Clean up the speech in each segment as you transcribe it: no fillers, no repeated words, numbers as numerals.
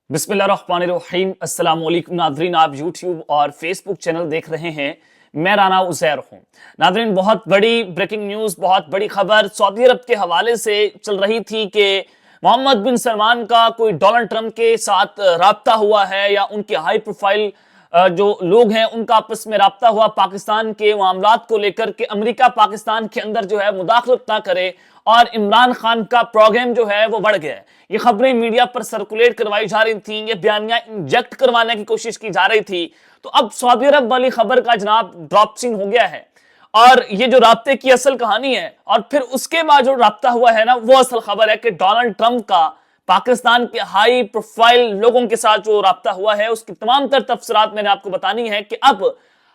बिस्मिल्लाह रहमान रहीम। अस्सलाम वालेकुम नाज़रीन, आप यूट्यूब और फेसबुक चैनल देख रहे हैं। मैं राना उज़ैर हूँ। नाज़रीन, बहुत बड़ी ब्रेकिंग न्यूज़, बहुत बड़ी खबर सऊदी अरब के हवाले से चल रही थी कि मोहम्मद बिन सलमान का कोई डोनाल्ड ट्रंप के साथ राब्ता हुआ है या उनके हाई प्रोफाइल जो लोग हैं उनका आपस में राब्ता हुआ पाकिस्तान के मामलात को लेकर के अमेरिका पाकिस्तान के अंदर जो है मुदाखलत ना करे और इमरान खान का प्रोग्राम जो है वो बढ़ गया है। ये खबरें मीडिया पर सर्कुलेट करवाई जा रही थी, ये बयानियां इंजेक्ट करवाने की कोशिश की जा रही थी। तो अब सऊदी अरब वाली खबर का जनाब ड्रॉप सीन हो गया है और ये जो राब्ते की असल कहानी है और फिर उसके बाद जो राब्ता हुआ है ना, वो असल खबर है कि डोनाल्ड ट्रंप का पाकिस्तान के हाई प्रोफाइल लोगों के साथ जो राब्ता हुआ है उसकी तमाम तर तफसीलात मैंने आपको बतानी है कि अब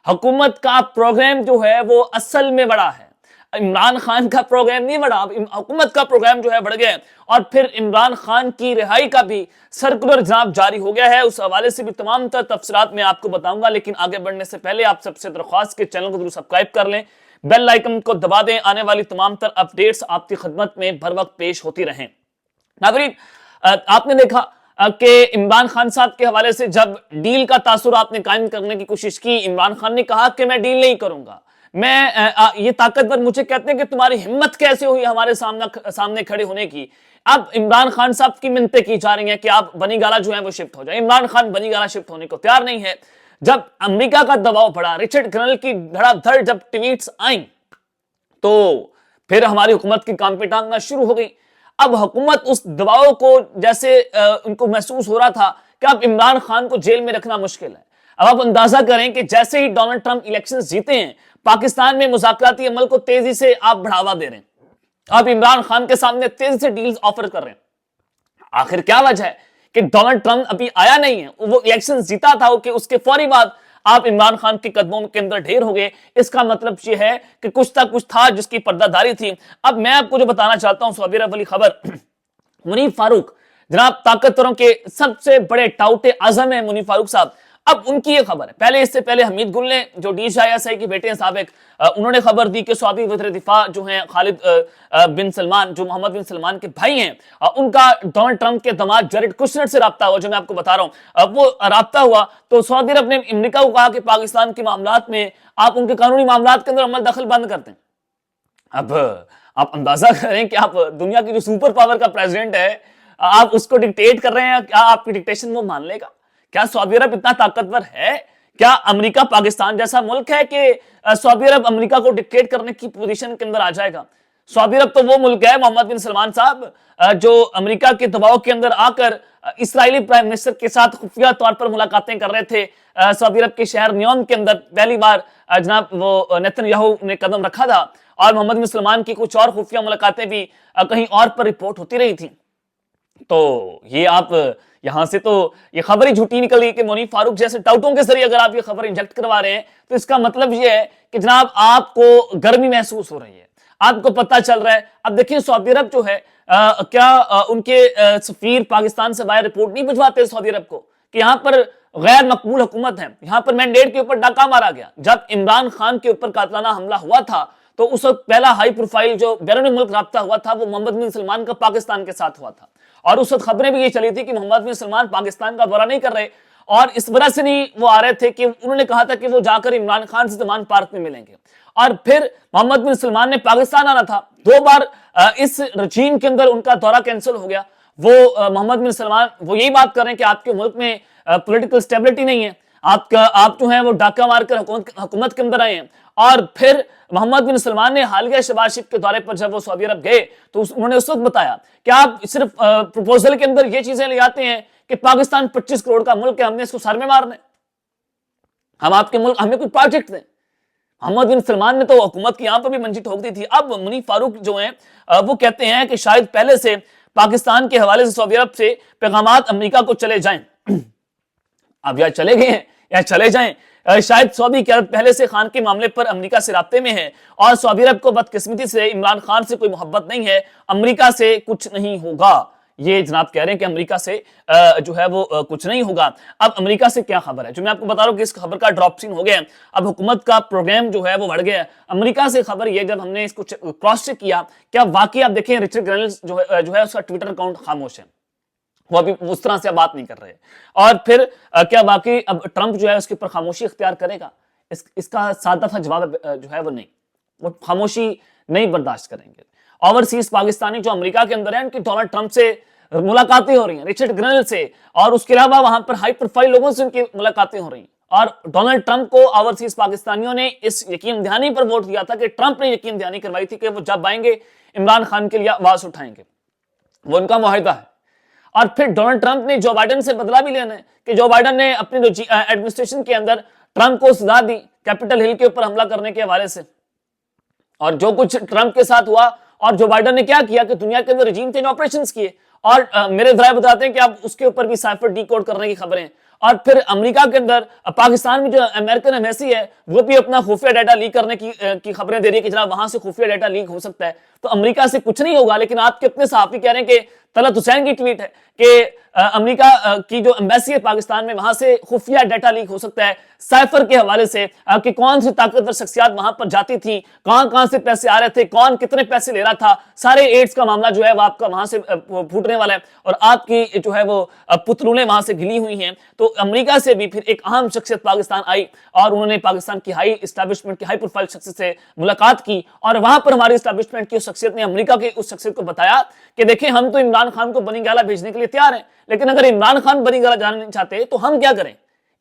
हुकूमत का प्रोग्राम जो है वो असल में बड़ा है। इमरान खान का प्रोग्राम नहीं बढ़ा, हुकूमत का प्रोग्राम जो है बढ़ गया और फिर इमरान खान की रिहाई का भी सर्कुलर जनाब जारी हो गया है। उस हवाले से भी तमाम तर तफसीलात मैं आपको बताऊंगा, लेकिन आगे बढ़ने से पहले आप सबसे दरख्वास्त के चैनल को जरूर सब्सक्राइब कर लें, बेल आइकन को दबा दें, आने वाली तमाम तर अपडेट्स आपकी खिदमत में बर वक्त पेश होती रहें। नाज़रीन, आपने देखा कि इमरान खान साहब के हवाले से जब डील का तासुर आपने कायम करने की कोशिश की, इमरान खान ने कहा कि मैं डील नहीं करूंगा, मैं ये ताकतवर मुझे कहते हैं कि तुम्हारी हिम्मत कैसे हुई हमारे सामने खड़े होने की। अब इमरान खान साहब की मिन्नतें की जा रही हैं कि आप बनी गाला जो है वो शिफ्ट हो जाए। इमरान खान बनी गाला शिफ्ट होने को तैयार नहीं है। जब अमेरिका का दबाव पड़ा, रिचर्ड ग्रनल की धड़ाधड़ जब ट्वीट्स आई तो फिर हमारी हुकूमत की काम पे टांगना शुरू हो गई। अब हुकूमत उस दबाव को जैसे उनको महसूस हो रहा था कि अब इमरान खान को जेल में रखना मुश्किल है। अब आप अंदाजा करें कि जैसे ही डोनाल्ड ट्रंप इलेक्शन जीते हैं, पाकिस्तान में मुज़ाकराती अमल को तेजी से आप बढ़ावा दे रहे हैं, आप इमरान खान के सामने तेजी से डील्स ऑफर कर रहे हैं। आखिर क्या वजह है कि डोनाल्ड ट्रंप अभी आया नहीं है, वो इलेक्शन जीता था कि उसके फौरी बाद आप इमरान खान के कदमों के अंदर ढेर हो गए। इसका मतलब ये है कि कुछ था जिसकी पर्दादारी थी। अब मैं आपको जो बताना चाहता हूं, सऊदी अरब वाली खबर, मुनीफ फारूक जनाब ताकतवरों के सबसे बड़े टाउटे आजम है मुनीफ फारूक साहब। अब उनकी ये खबर है, पहले इससे पहले हमीद गुल ने जो DCISI के बेटे हैं साबिक, उन्होंने खबर दी कि सऊदी वज़ीर दिफा जो हैं खालिद बिन सलमान, जो मोहम्मद बिन सलमान के भाई हैं, उनका डोनाल्ड ट्रंप के दामाद जैरेड कुशनर से राब्ता हुआ, जो मैं आपको बता रहा हूं। वो राब्ता हुआ तो सऊदी अरब ने अमेरिका को कहा कि पाकिस्तान के मामलात में आप उनके कानूनी मामलात के अंदर अमल दखल बंद कर दें। अब आप अंदाजा करें कि आप दुनिया की जो सुपर पावर का प्रेसिडेंट है, आप उसको डिक्टेट कर रहे हैं, क्या आपकी डिक्टेशन वो मान लेगा? क्या सऊदी अरब इतना ताकतवर है? क्या अमेरिका पाकिस्तान जैसा मुल्क है कि सऊदी अरब अमेरिका को डिक्टेट करने की पोजीशन के अंदर आ जाएगा? सऊदी अरब तो वो मुल्क है, मोहम्मद बिन सलमान साहब, जो अमेरिका के दबाव के अंदर आकर इस्राएली प्राइम मिनिस्टर के साथ खुफिया तौर पर मुलाकातें कर रहे थे। सऊदी अरब के शहर नियोम के अंदर पहली बार जनाब वो नेतन्याहू ने कदम रखा था और मोहम्मद बिन सलमान की कुछ और खुफिया मुलाकातें भी कहीं और पर रिपोर्ट होती रही थी। तो ये आप यहां से तो ये खबर ही झूठी निकली कि मुनीफ फारूक जैसे टाउटों के जरिए अगर आप ये खबर इंजेक्ट करवा रहे हैं तो इसका मतलब ये है कि जनाब आपको गर्मी महसूस हो रही है, आपको पता चल रहा है। अब देखिए सऊदी अरब जो है क्या उनके सफीर पाकिस्तान से बाहर रिपोर्ट नहीं भिजवाते सऊदी अरब को कि यहाँ पर गैर मकबूल हुकूमत है, यहाँ पर मैंडेट के ऊपर डाका मारा गया। जब इमरान खान के ऊपर कातलाना हमला हुआ था तो उस वक्त पहला हाई प्रोफाइल जो बैरून मुल्क राब्ता हुआ था वो मोहम्मद बिन सलमान का पाकिस्तान के साथ हुआ था और उस वक्त खबरें भी ये चली थी कि मोहम्मद बिन सलमान पाकिस्तान का दौरा नहीं कर रहे और इस वजह से नहीं वो आ रहे थे कि उन्होंने कहा था कि वो जाकर इमरान खान से जमान पार्क में मिलेंगे। और फिर मोहम्मद बिन सलमान ने पाकिस्तान आना था, 2 बार इस रजीम के अंदर उनका दौरा कैंसिल हो गया। वो मोहम्मद बिन सलमान वो यही बात कर रहे हैं कि आपके मुल्क में पॉलिटिकल स्टेबिलिटी नहीं है, आप जो है वो डाका मारकर हुकूमत के अंदर आए हैं। और फिर मोहम्मद बिन सलमान ने हालिया शहबाज शरीफ के दौरे पर जब वो सऊदी अरब गए तो उन्होंने उस वक्त बताया कि आप सिर्फ प्रपोजल के अंदर ये चीजें ले आते हैं कि पाकिस्तान 25 करोड़ का मुल्क है, हमने इसको सर में मारना है, हम आपके मुल्क हमें कोई प्रोजेक्ट दें। मोहम्मद बिन सलमान ने तो हुकूमत की यहां पर भी मंजी ठोक दी थी। अब मुनीफ फारूक जो हैं वो कहते हैं कि शायद पहले से पाकिस्तान के हवाले से सऊदी अरब से पैगामात अमेरिका को चले जाएं। अब या चले गए हैं या चले जाएं, शायद सऊदी अरब पहले से खान के मामले पर अमेरिका से राब्ते में है और सऊदी अरब को बदकिस्मती से इमरान खान से कोई मोहब्बत नहीं है, अमेरिका से कुछ नहीं होगा। ये जनाब कह रहे हैं कि अमेरिका से जो है वो कुछ नहीं होगा। अब अमेरिका से क्या खबर है, जो मैं आपको बता रहा हूँ कि इस खबर का ड्रॉप सीन हो गया है। अब हुकूमत का प्रोग्राम जो है वो बढ़ गया है। अमेरिका से खबर ये, जब हमने इसको क्रॉस चेक किया, क्या वाकई आप देखें रिचर्ड ग्रनल जो है उसका ट्विटर अकाउंट खामोश है। وہ ابھی اس طرح سے بات نہیں کر رہے. اور پھر کیا واقعی اب ٹرمپ جو ہے اس کے اوپر خاموشی اختیار کرے گا؟ اس کا سادہ سا جواب جو ہے وہ نہیں، وہ خاموشی نہیں برداشت کریں گے. اوورسیز پاکستانی جو امریکہ کے اندر ہیں ان کی ڈونلڈ ٹرمپ سے ملاقاتیں ہو رہی ہیں، رچرڈ گرنل سے، اور اس کے علاوہ وہاں پر ہائی پروفائل لوگوں سے ان کی ملاقاتیں ہو رہی ہیں. اور ڈونلڈ ٹرمپ کو اوورسیز پاکستانیوں نے اس یقین دہانی پر ووٹ دیا تھا کہ ٹرمپ نے یقین دہانی کروائی تھی کہ وہ جب آئیں گے عمران خان کے لیے آواز اٹھائیں گے، وہ ان کا معاہدہ ہے. اور پھر ڈونلڈ ٹرمپ نے جو بائیڈن سے بدلہ بھی لینا ہے کہ جو بائیڈن نے اپنی جو ایڈمنسٹریشن کے اندر ٹرمپ کو سزا دی کیپٹل ہل کے اوپر حملہ کرنے کے حوالے سے. اور جو کچھ ٹرمپ کے ساتھ ہوا اور جو بائیڈن نے کیا کیا کہ دنیا کے اندر رجیم چینج آپریشنز کیے، اور میرے ذرائع بتاتے ہیں کہ اب اس کے اوپر بھی سائفر ڈی کوڈ کرنے کی خبریں. اور پھر امریکہ کے اندر پاکستان میں جو امریکن ایمبیسی ہے وہ بھی اپنا خفیہ ڈیٹا لیک کرنے کی خبریں دے رہی ہے کہ جناب وہاں سے خفیہ ڈیٹا لیک ہو سکتا ہے. تو امریکہ سے کچھ نہیں ہوگا، لیکن آپ کے اپنے صحافی کہہ رہے ہیں کہ طلعت حسین کی ٹویٹ ہے کہ امریکہ کی جو ایمبیسی ہے پاکستان میں وہاں سے خفیہ ڈیٹا لیک ہو سکتا ہے سائفر کے حوالے سے، کہ کون سی طاقتور شخصیات وہاں پر جاتی تھی، کہاں سے پیسے آ رہے تھے، کون کتنے پیسے لے رہا تھا. سارے ایڈز کا معاملہ جو ہے وہ آپ کا وہاں سے پھوٹنے والا ہے اور آپ کی جو ہے وہ پتلونیں وہاں سے گلی ہوئی ہیں. تو امریکہ سے بھی پھر ایک اہم شخصیت پاکستان آئی اور انہوں نے پاکستان کی ہائی اسٹیبلشمنٹ کی ہائی پروفائل شخصیت سے ملاقات کی، اور وہاں پر ہماری اسٹیبلشمنٹ کی اس شخصیت نے امریکہ کے اس شخصیت کو بتایا کہ دیکھیں ہم تو عمران خان کو بنی گالہ بھیجنے کے لیے تیار ہیں، لیکن اگر عمران خان بنی گالہ جانا نہیں چاہتے تو ہم کیا کریں.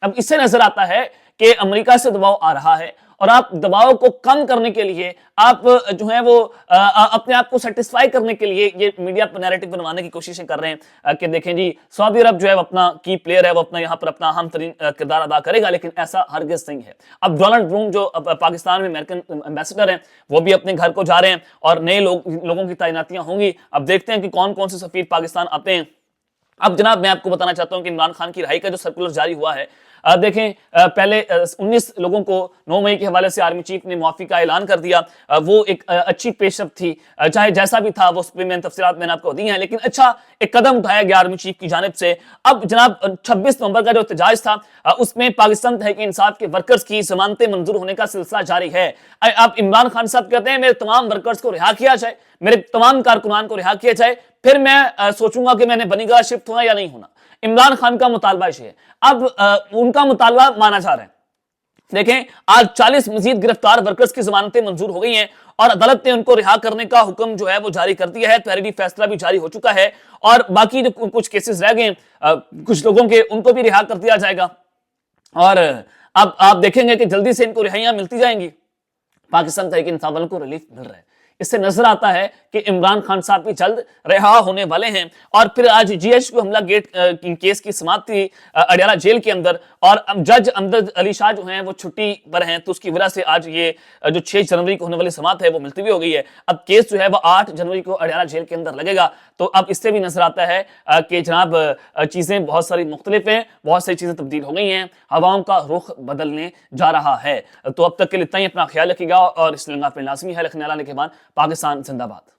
اب اس سے نظر آتا ہے کہ امریکہ سے دباؤ آ رہا ہے، اور آپ دباؤ کو کم کرنے کے لیے آپ جو ہے وہ اپنے آپ کو سیٹسفائی کرنے کے لیے یہ میڈیا پر نیریٹو بنوانے کی کوششیں کر رہے ہیں کہ دیکھیں جی سعودی عرب جو ہے اپنا کی پلیئر ہے، وہ اپنا یہاں پر اپنا اہم ترین کردار ادا کرے گا، لیکن ایسا ہرگز نہیں ہے. اب ڈونلڈ بروم جو پاکستان میں امریکن ایمبیسڈر ہیں وہ بھی اپنے گھر کو جا رہے ہیں اور نئے لوگوں کی تعیناتیاں ہوں گی. اب دیکھتے ہیں کہ کون کون سے سفیر پاکستان آتے ہیں. اب جناب میں آپ کو بتانا چاہتا ہوں کہ عمران خان کی رہائی کا جو سرکولر جاری ہوا ہے، دیکھیں پہلے 19 لوگوں کو 9 مئی کے حوالے سے آرمی چیف نے معافی کا اعلان کر دیا. وہ ایک اچھی پیش رفت تھی، چاہے جیسا بھی تھا وہ اس پہ تفصیلات میں نے آپ کو دی ہیں، لیکن اچھا ایک قدم اٹھایا گیا آرمی چیف کی جانب سے. اب جناب 26 نومبر کا جو احتجاج تھا اس میں پاکستان تحریک انصاف کے ورکرز کی ضمانتیں منظور ہونے کا سلسلہ جاری ہے. اب عمران خان صاحب کہتے ہیں میرے تمام ورکرز کو رہا کیا جائے، میرے تمام کارکنان کو رہا کیا جائے، پھر میں سوچوں گا کہ میں نے بنی گالہ شفٹ ہونا یا نہیں ہونا. عمران خان کا مطالبہ یہ ہے، اب ان کا مطالبہ مانا جا رہا ہے. دیکھیں آج 40 مزید گرفتار ورکرز کی ضمانتیں منظور ہو گئی ہیں اور عدالت نے ان کو رہا کرنے کا حکم جو ہے وہ جاری کر دیا ہے. تحریری فیصلہ بھی جاری ہو چکا ہے اور باقی جو کچھ کیسز رہ گئے کچھ لوگوں کے ان کو بھی رہا کر دیا جائے گا. اور اب آپ دیکھیں گے کہ جلدی سے ان کو رہائیاں ملتی جائیں گی. پاکستان تحریک انصاف والوں کو ریلیف مل رہا ہے. اس سے نظر آتا ہے کہ عمران خان صاحب بھی جلد رہا ہونے والے ہیں. اور پھر آج جی ایچ کو حملہ گیٹ کیس کی سماعت تھی اڈیالہ جیل کے اندر، اور جج امجد علی شاہ جو ہیں وہ چھٹی پر ہیں، تو اس کی وجہ سے آج یہ جو 6 جنوری کو ہونے والی سماعت ہے وہ ملتوی ہو گئی ہے. اب کیس جو ہے وہ 8 جنوری کو اڈیالہ جیل کے اندر لگے گا. تو اب اس سے بھی نظر آتا ہے کہ جناب چیزیں بہت ساری مختلف ہیں، بہت ساری چیزیں تبدیل ہو گئی ہیں، ہواؤں کا رخ بدلنے جا رہا ہے. تو اب تک کے لیے اتنا ہی. اپنا خیال رکھیے گا اور اس لنگا پہ لازمی ہے رکھنے والا کے بعد. پاکستان زندہ باد.